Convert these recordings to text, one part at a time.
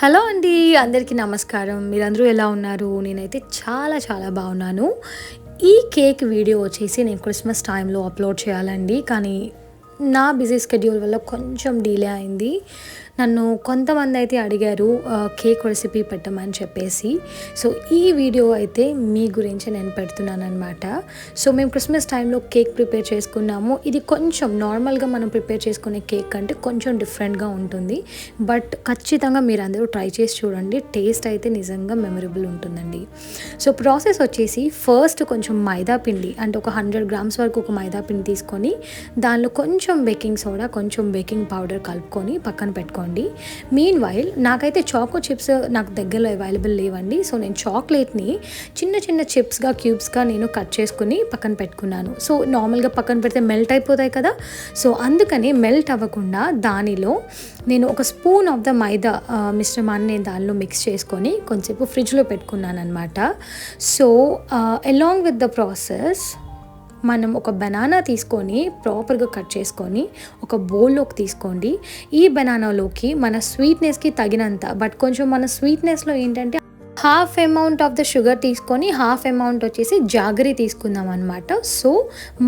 Hello అండి, అందరికీ నమస్కారం. మీరందరూ ఎలా ఉన్నారు? నేనైతే చాలా బాగున్నాను. ఈ కేక్ వీడియో వచ్చేసి నేను క్రిస్మస్ టైంలో అప్లోడ్ చేయాలండి, కానీ నా బిజీ స్కెడ్యూల్ వల్ల కొంచెం డిలే అయింది. నన్ను కొంతమంది అయితే అడిగారు కేక్ రెసిపీ పెట్టమని చెప్పేసి. సో ఈ వీడియో అయితే మీ గురించి నేను పెడుతున్నాను అనమాట. సో మేము క్రిస్మస్ టైంలో కేక్ ప్రిపేర్ చేసుకున్నాము. ఇది కొంచెం నార్మల్గా మనం ప్రిపేర్ చేసుకునే కేక్ కంటే కొంచెం డిఫరెంట్గా ఉంటుంది. బట్ ఖచ్చితంగా మీరు అందరూ ట్రై చేసి చూడండి. టేస్ట్ అయితే నిజంగా మెమరబుల్ ఉంటుందండి. సో ప్రాసెస్ వచ్చేసి ఫస్ట్ కొంచెం మైదా పిండి, అంటే ఒక 100 గ్రామ్స్ వరకు ఒక మైదా పిండి తీసుకొని దానిలో కొంచెం బేకింగ్ సోడా, కొంచెం బేకింగ్ పౌడర్ కలుపుకొని పక్కన పెట్టుకోండి. మీన్ వైల్ నాకైతే చాకో చిప్స్ నాకు దగ్గరలో అవైలబుల్ లేవండి. సో నేను చాక్లెట్ని చిన్న చిప్స్గా, క్యూబ్స్గా నేను కట్ చేసుకుని పక్కన పెట్టుకున్నాను. సో నార్మల్గా పక్కన పెడితే మెల్ట్ అయిపోతాయి కదా. సో అందుకని మెల్ట్ అవ్వకుండా దానిలో నేను ఒక స్పూన్ ఆఫ్ ద మైదా మిశ్రమాన్ని నేను దానిలో మిక్స్ చేసుకొని కొంచెంసేపు ఫ్రిడ్జ్లో పెట్టుకున్నాను అనమాట. So along with the process మనం ఒక బనానా తీసుకొని ప్రాపర్గా కట్ చేసుకొని ఒక బౌల్లోకి తీసుకోండి. ఈ బనానాలోకి మన స్వీట్నెస్కి తగినంత, బట్ కొంచెం మన స్వీట్నెస్లో ఏంటంటే half amount of the sugar తీసుకొని హాఫ్ అమౌంట్ వచ్చేసి జాగరీ తీసుకుందాం అనమాట. సో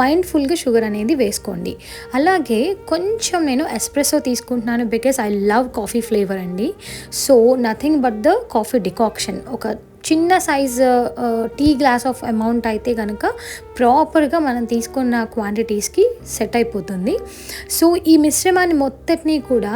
మైండ్ఫుల్గా షుగర్ అనేది వేసుకోండి. అలాగే కొంచెం నేను ఎస్ప్రెసో తీసుకుంటున్నాను, because I love coffee flavour అండి. So nothing but the coffee decoction, ఒక చిన్న size tea glass of amount అయితే కనుక ప్రాపర్గా మనం తీసుకున్న క్వాంటిటీస్కి సెట్ అయిపోతుంది. సో ఈ మిశ్రమాన్ని మొత్తటిని కూడా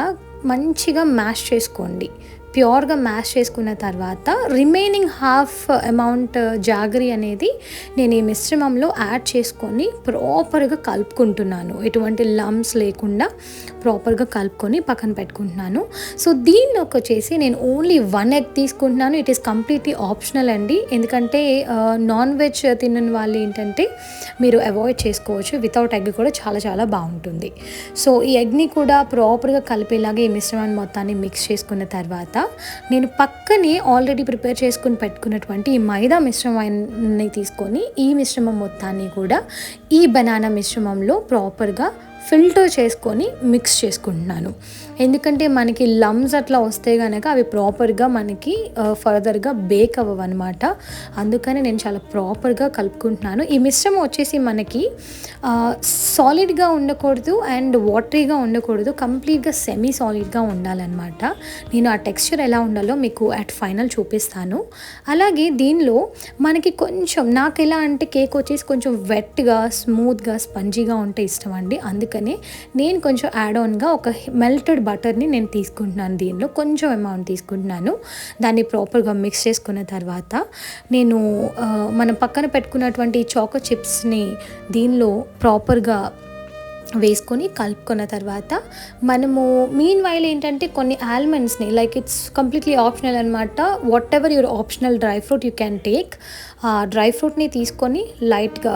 మంచిగా మ్యాష్ చేసుకోండి. ప్యూర్గా మ్యాష్ చేసుకున్న తర్వాత రిమైనింగ్ హాఫ్ అమౌంట్ జాగరీ అనేది నేను ఈ మిశ్రమంలో యాడ్ చేసుకొని ప్రాపర్గా కలుపుకుంటున్నాను. ఎటువంటి లమ్స్ లేకుండా ప్రాపర్గా కలుపుకొని పక్కన పెట్టుకుంటున్నాను. సో దీనిలోకి వచ్చేసి నేను ఓన్లీ 1 ఎగ్ తీసుకుంటున్నాను. ఇట్ ఈస్ కంప్లీట్లీ ఆప్షనల్ అండి, ఎందుకంటే నాన్ వెజ్ తినని వాళ్ళు ఏంటంటే మీరు అవాయిడ్ చేసుకోవచ్చు. వితౌట్ ఎగ్ కూడా చాలా బాగుంటుంది. సో ఈ ఎగ్ని కూడా ప్రాపర్గా కలిపేలాగా ఈ మిశ్రమాన్ని మొత్తాన్ని మిక్స్ చేసుకున్న తర్వాత నేను పక్కనే ఆల్రెడీ ప్రిపేర్ చేసుకుని పెట్టుకున్నటువంటి ఈ మైదా మిశ్రమాన్ని తీసుకొని ఈ మిశ్రమం మొత్తాన్ని కూడా ఈ బనానా మిశ్రమంలో ప్రాపర్గా ఫిల్టర్ చేసుకొని మిక్స్ చేసుకుంటున్నాను. ఎందుకంటే మనకి లమ్స్ అట్లా వస్తే కనుక అవి ప్రాపర్గా మనకి ఫర్దర్గా బేక్ అవ్వవన్నమాట. అందుకని నేను చాలా ప్రాపర్గా కలుపుకుంటున్నాను. ఈ మిశ్రమం వచ్చేసి మనకి సాలిడ్గా ఉండకూడదు అండ్ వాటరీగా ఉండకూడదు, కంప్లీట్గా సెమీ సాలిడ్గా ఉండాలన్నమాట. నేను ఆ టెక్స్చర్ ఎలా ఉండాలో మీకు అట్ ఫైనల్ చూపిస్తాను. అలాగే దీనిలో మనకి కొంచెం, నాకు ఎలా అంటే కేక్ వచ్చేసి కొంచెం వెట్గా, స్మూత్గా, స్పంజీగా ఉంటే ఇష్టం అండి. అందుకని నేను కొంచెం యాడ్ ఆన్గా ఒక మెల్టెడ్ బటర్ని నేను తీసుకుంటున్నాను. దీనిలో కొంచెం అమౌంట్ తీసుకుంటున్నాను. దాన్ని ప్రాపర్గా మిక్స్ చేసుకున్న తర్వాత నేను మనం పక్కన పెట్టుకున్నటువంటి చాకో చిప్స్ని దీనిలో ప్రాపర్గా వేసుకొని కలుపుకున్న తర్వాత మనము మీన్ వైల్ ఏంటంటే కొన్ని ఆల్మండ్స్ని, లైక్ ఇట్స్ కంప్లీట్లీ ఆప్షనల్ అనమాట. What ever your optional dry fruit you can take. ఆ డ్రై ఫ్రూట్ని తీసుకొని లైట్గా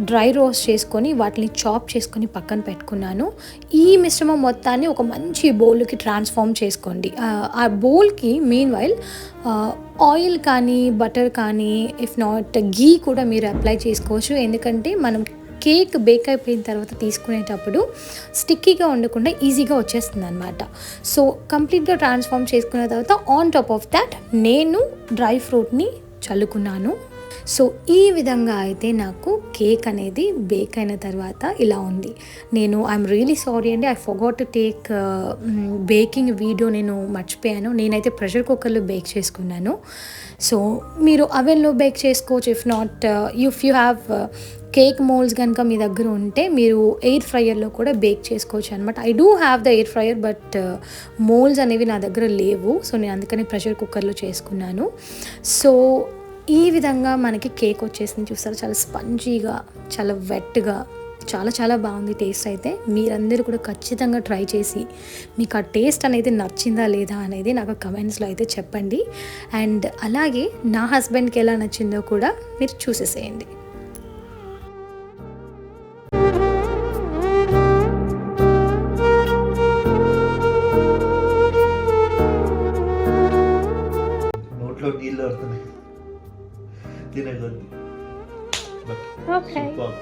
డ్రై రోస్ట్ చేసుకొని వాటిని చాప్ చేసుకొని పక్కన పెట్టుకున్నాను. ఈ మిశ్రమం మొత్తాన్ని ఒక మంచి బౌల్కి ట్రాన్స్ఫార్మ్ చేసుకోండి. ఆ బౌల్కి మీన్ వైల్ ఆయిల్ కానీ బటర్ కానీ, ఇఫ్ నాట్ గీ కూడా మీరు అప్లై చేసుకోవచ్చు. ఎందుకంటే మనం కేక్ బేక్ అయిపోయిన తర్వాత తీసుకునేటప్పుడు స్టిక్కీగా ఉండకుండా ఈజీగా వచ్చేస్తుంది అనమాట. సో కంప్లీట్గా ట్రాన్స్ఫార్మ్ చేసుకున్న తర్వాత ఆన్ టాప్ ఆఫ్ దాట్ నేను డ్రై ఫ్రూట్ని చల్లుకున్నాను. సో ఈ విధంగా అయితే నాకు కేక్ అనేది బేక్ అయిన తర్వాత ఇలా ఉంది. నేను ఐఎమ్ రియలీ సారీ అండి, I forgot to take baking video, నేను మర్చిపోయాను. నేనైతే ప్రెషర్ కుక్కర్లో బేక్ చేసుకున్నాను. సో మీరు అవెన్లో బేక్ చేసుకోవచ్చు. If not, if you have cake moulds కనుక మీ దగ్గర ఉంటే మీరు ఎయిర్ ఫ్రైయర్లో కూడా బేక్ చేసుకోవచ్చు అనమాట. I do have the air fryer, but moulds అనేవి నా దగ్గర లేవు. సో నేను అందుకని ప్రెషర్ కుక్కర్లో చేసుకున్నాను. సో ఈ విధంగా మనకి కేక్ వచ్చేసింది. చూస్తారు, చాలా స్పంజీగా, చాలా వెట్గా, చాలా బాగుంది టేస్ట్ అయితే. మీరందరూ కూడా ఖచ్చితంగా ట్రై చేసి మీకు ఆ టేస్ట్ అనేది నచ్చిందా లేదా అనేది నాకు కమెంట్స్లో అయితే చెప్పండి. అండ్ అలాగే నా హస్బెండ్కి ఎలా నచ్చిందో కూడా మీరు చూసేసేయండి. నోట్లో నీళ్ళు పడుతున్నాయి తినే కొద్ది. Okay. సూపర్.